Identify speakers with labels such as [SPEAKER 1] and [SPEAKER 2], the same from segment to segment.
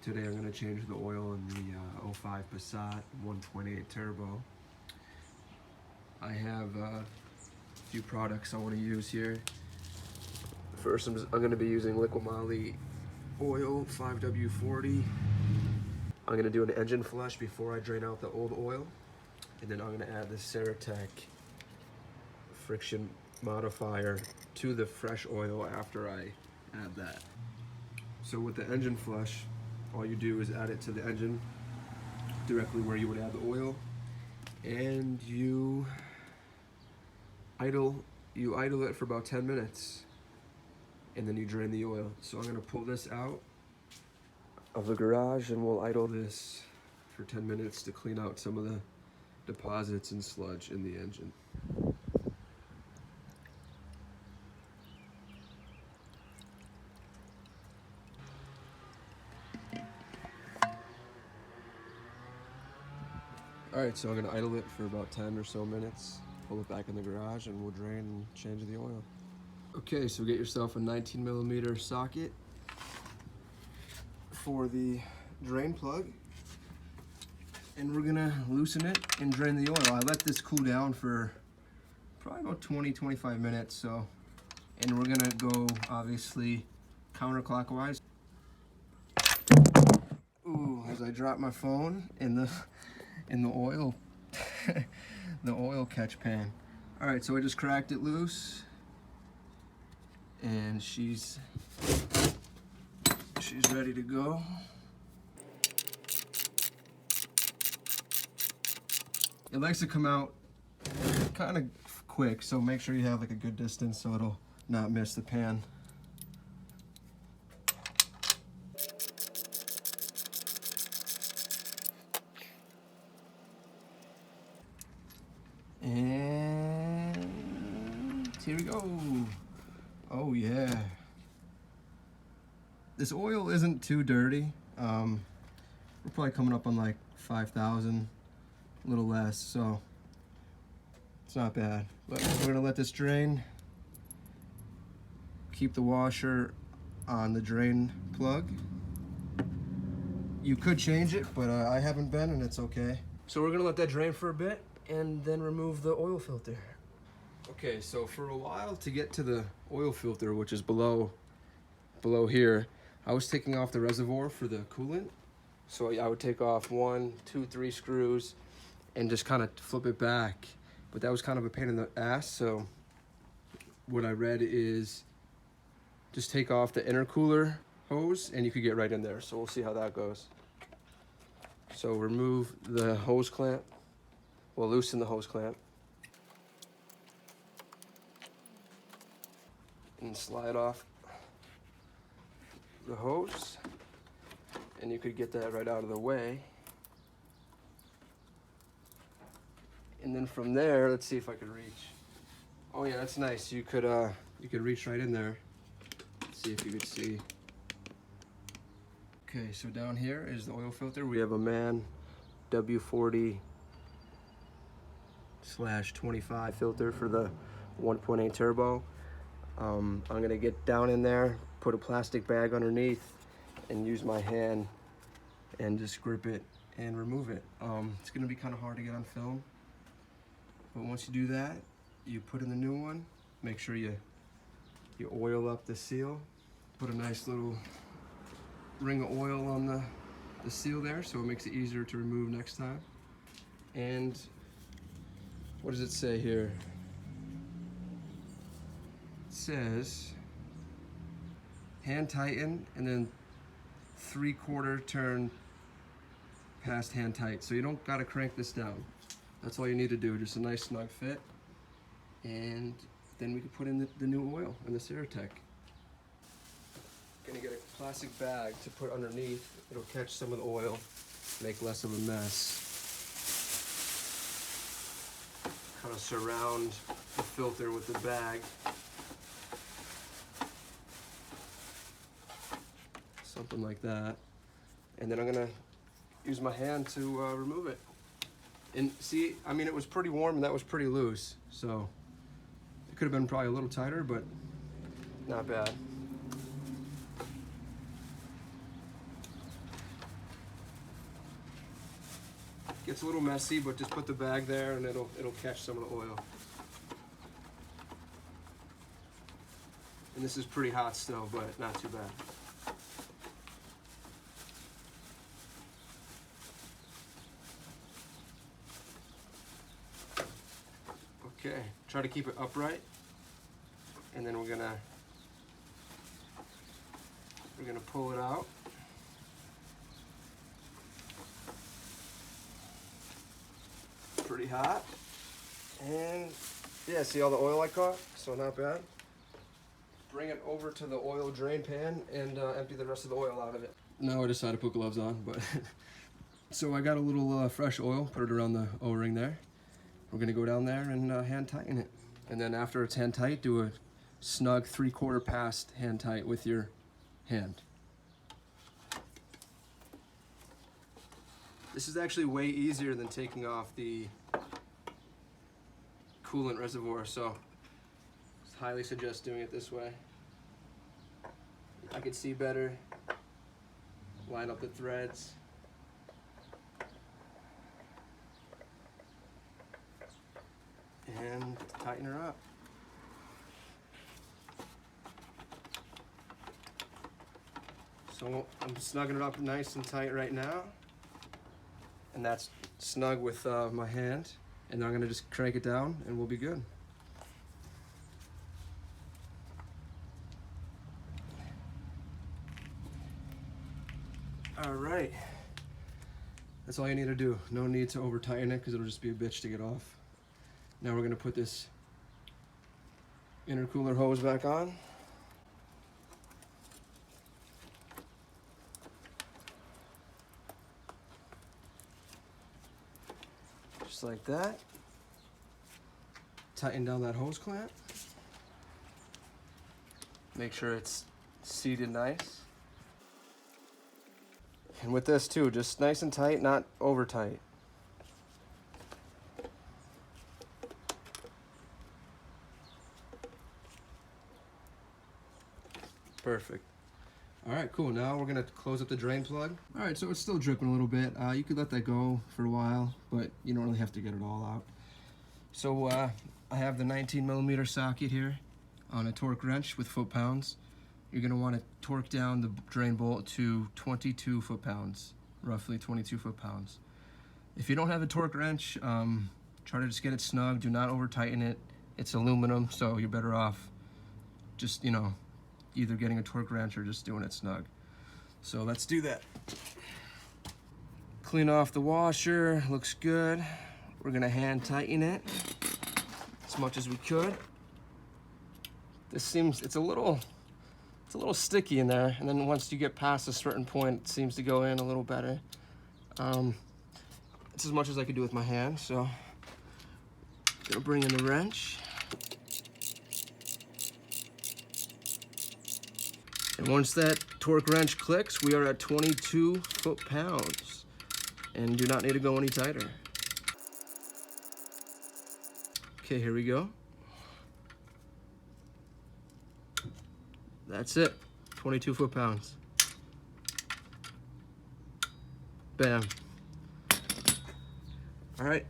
[SPEAKER 1] Today I'm going to change the oil in the 05 Passat 1.8 turbo. I have a few products I want to use here. First, I'm going to be using Liquimoly oil 5W40. I'm going to do an engine flush before I drain out the old oil. And then I'm going to add the CeraTec friction modifier to the fresh oil after I add that. So with the engine flush, all you do is add it to the engine directly where you would add the oil, and you idle it for about 10 minutes, and then you drain the oil. So I'm going to pull this out of the garage and we'll idle this for 10 minutes to clean out some of the deposits and sludge in the engine. Alright, so I'm going to idle it for about 10 or so minutes, pull it back in the garage, and we'll drain and change the oil. Okay, so get yourself a 19mm socket for the drain plug, and we're going to loosen it and drain the oil. I let this cool down for probably about 20-25 minutes, so, and we're going to go obviously counterclockwise. Ooh, as I drop my phone in the oil the oil catch pan. All right, so I just cracked it loose, and she's ready to go. It likes to come out kind of quick, so make sure you have like a good distance so it'll not miss the pan. And here we go. Oh yeah. This oil isn't too dirty. We're probably coming up on like 5,000, a little less, so it's not bad. But we're gonna let this drain. Keep the washer on the drain plug. You could change it, but I haven't been, and it's okay. So we're gonna let that drain for a bit and then remove the oil filter. Okay, so for a while to get to the oil filter, which is below here, I was taking off the reservoir for the coolant. So I would take off 1, 2, 3 screws and just kind of flip it back. But that was kind of a pain in the ass, so what I read is just take off the intercooler hose and you could get right in there. So we'll see how that goes. So remove the hose clamp. We'll loosen the hose clamp and slide off the hose, and you could get that right out of the way. And then from there, let's see if I could reach. Oh yeah, that's nice. You could reach right in there. Let's see if you could see. Okay, so down here is the oil filter. We have a MAN W40/25 filter for the 1.8 turbo. I'm gonna get down in there, put a plastic bag underneath, and use my hand and just grip it and remove it. It's gonna be kind of hard to get on film, but once you do that, you put in the new one. Make sure you oil up the seal. Put a nice little ring of oil on the seal there, so it makes it easier to remove next time. And what does it say here? It says hand tighten and then 3/4 turn past hand tight. So you don't gotta crank this down. That's all you need to do, just a nice snug fit. And then we can put in the new oil and the CeraTec. Gonna get a plastic bag to put underneath. It'll catch some of the oil, make less of a mess. Kind of surround the filter with the bag. Something like that. And then I'm gonna use my hand to remove it. And see, I mean, it was pretty warm and that was pretty loose. So it could have been probably a little tighter, but not bad. Gets a little messy, but just put the bag there and it'll catch some of the oil. And this is pretty hot still, but not too bad. Okay, try to keep it upright, and then we're gonna pull it out. Pretty hot, and yeah, see all the oil I caught? So not bad. Bring it over to the oil drain pan and empty the rest of the oil out of it. Now I decided to put gloves on, but so I got a little fresh oil, put it around the O-ring there. We're gonna go down there and hand tighten it. And then after it's hand tight, do a snug 3/4 pass hand tight with your hand. This is actually way easier than taking off the coolant reservoir, so I highly suggest doing it this way. I can see better, line up the threads. And tighten her up. So I'm snugging it up nice and tight right now. And that's snug with my hand. And then I'm gonna just crank it down and we'll be good. All right. That's all you need to do. No need to over tighten it because it'll just be a bitch to get off. Now we're gonna put this intercooler hose back on. Just like that. Tighten down that hose clamp. Make sure it's seated nice. And with this too, just nice and tight, not over tight. Perfect. All right, cool. Now we're gonna close up the drain plug. All right, so it's still dripping a little bit. You could let that go for a while, but you don't really have to get it all out. So I have the 19mm socket here on a torque wrench with foot-pounds. You're gonna wanna torque down the drain bolt to 22 foot-pounds, roughly 22 foot-pounds. If you don't have a torque wrench, try to just get it snug. Do not over tighten it. It's aluminum, so you're better off just, you know, either getting a torque wrench or just doing it snug. So let's do that. Clean off the washer, looks good. We're gonna hand tighten it as much as we could. This seems, it's a little sticky in there, and then once you get past a certain point, it seems to go in a little better. It's as much as I could do with my hand, so gonna bring in the wrench. And once that torque wrench clicks, we are at 22 foot-pounds and do not need to go any tighter. Okay, here we go. That's it, 22 foot-pounds. Bam. All right,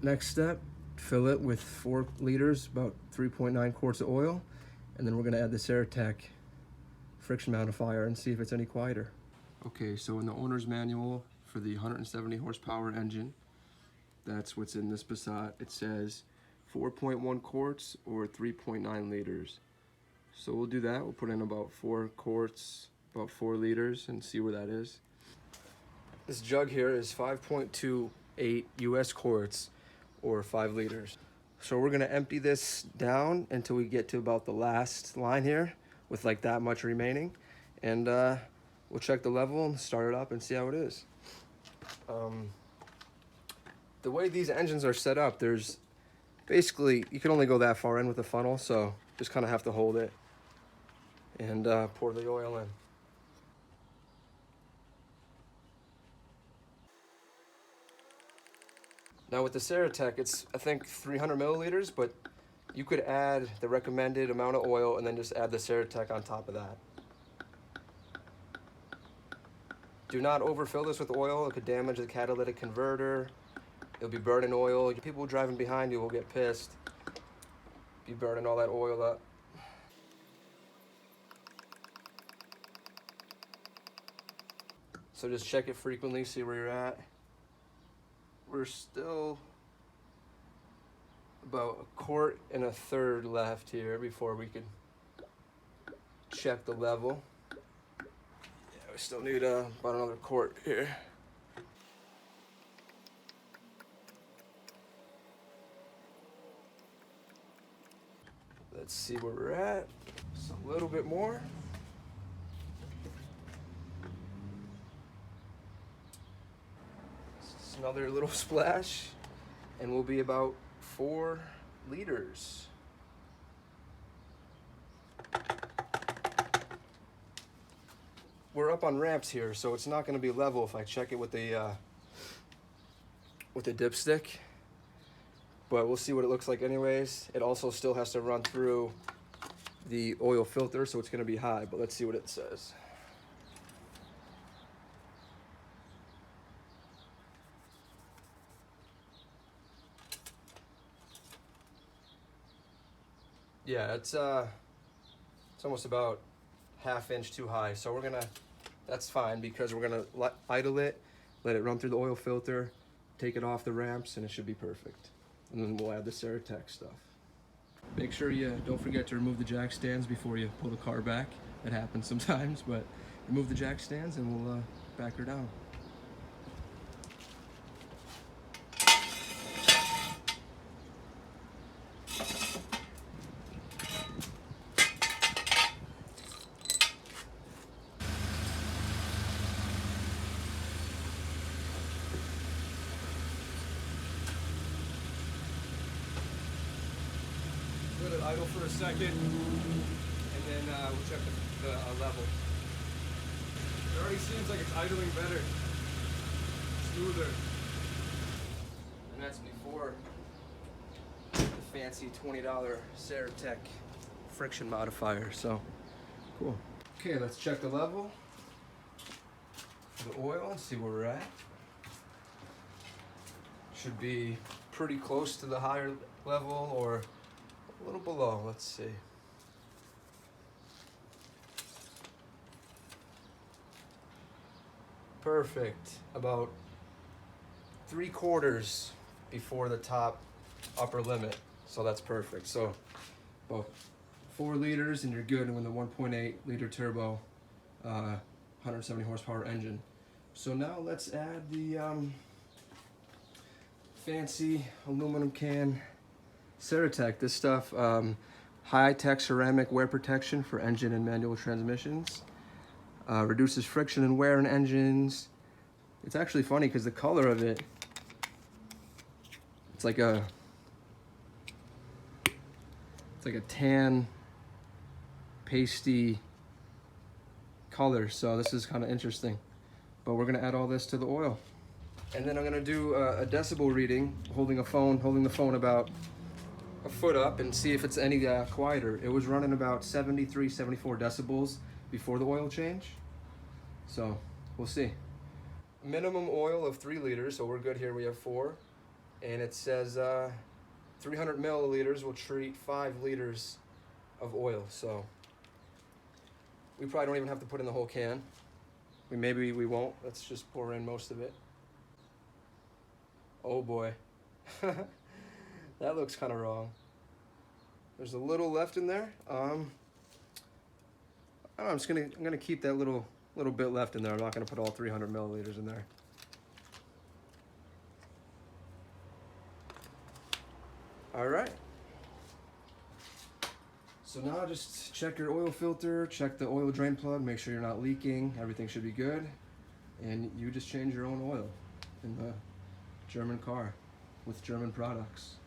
[SPEAKER 1] next step, fill it with 4 liters, about 3.9 quarts of oil, and then we're gonna add the CeraTec friction modifier and see if it's any quieter. Okay, so in the owner's manual for the 170 horsepower engine, that's what's in this Passat. It says 4.1 quarts or 3.9 liters. So we'll do that. We'll put in about 4 quarts, about 4 liters, and see where that is. This jug here is 5.28 US quarts or 5 liters. So we're gonna empty this down until we get to about the last line here, with like that much remaining, and we'll check the level and start it up and see how it is. The way these engines are set up, there's basically, you can only go that far in with the funnel, so just kind of have to hold it and pour the oil in. Now with the CeraTec, it's I think 300 milliliters, but you could add the recommended amount of oil and then just add the CeraTec on top of that. Do not overfill this with oil. It could damage the catalytic converter. You'll be burning oil. People driving behind you will get pissed. Be burning all that oil up. So just check it frequently, see where you're at. We're still about 1/4 and 1/3 left here before we can check the level. Yeah, we still need about another quart here. Let's see where we're at. Just a little bit more. Just another little splash, and we'll be about 4 liters. We're up on ramps here, so it's not going to be level if I check it with the dipstick. But we'll see what it looks like anyways. It also still has to run through the oil filter, so it's going to be high, but let's see what it says. Yeah, it's almost about 1/2 inch too high, so we're gonna, that's fine, because we're gonna idle it, let it run through the oil filter, take it off the ramps, and it should be perfect. And then we'll add the CeraTec stuff. Make sure you don't forget to remove the jack stands before you pull the car back. It happens sometimes, but remove the jack stands and we'll back her down. Let it idle for a second, and then we'll check the level. It already seems like it's idling better, smoother. And that's before the fancy $20 CeraTec friction modifier, so cool. Okay, let's check the level for the oil and see where we're at. Should be pretty close to the higher level or a little below, let's see. Perfect. About 3/4 before the top upper limit. So that's perfect. So about 4 liters and you're good with the 1.8 liter turbo, 170 horsepower engine. So now let's add the fancy aluminum can CeraTec. This stuff, high-tech ceramic wear protection for engine and manual transmissions. Reduces friction and wear in engines. It's actually funny because the color of it, it's like a tan, pasty color. So this is kind of interesting. But we're gonna add all this to the oil, and then I'm gonna do a decibel reading, holding the phone about a foot up, and see if it's any quieter. It was running about 73, 74 decibels before the oil change. So we'll see. Minimum oil of 3 liters, so we're good here. We have 4. And it says 300 milliliters will treat 5 liters of oil. So we probably don't even have to put in the whole can. Maybe we won't. Let's just pour in most of it. Oh boy. That looks kind of wrong. There's a little left in there. I don't know, I'm gonna keep that little bit left in there. I'm not gonna put all 300 milliliters in there. All right. So now just check your oil filter, check the oil drain plug, make sure you're not leaking. Everything should be good. And you just change your own oil in the German car with German products.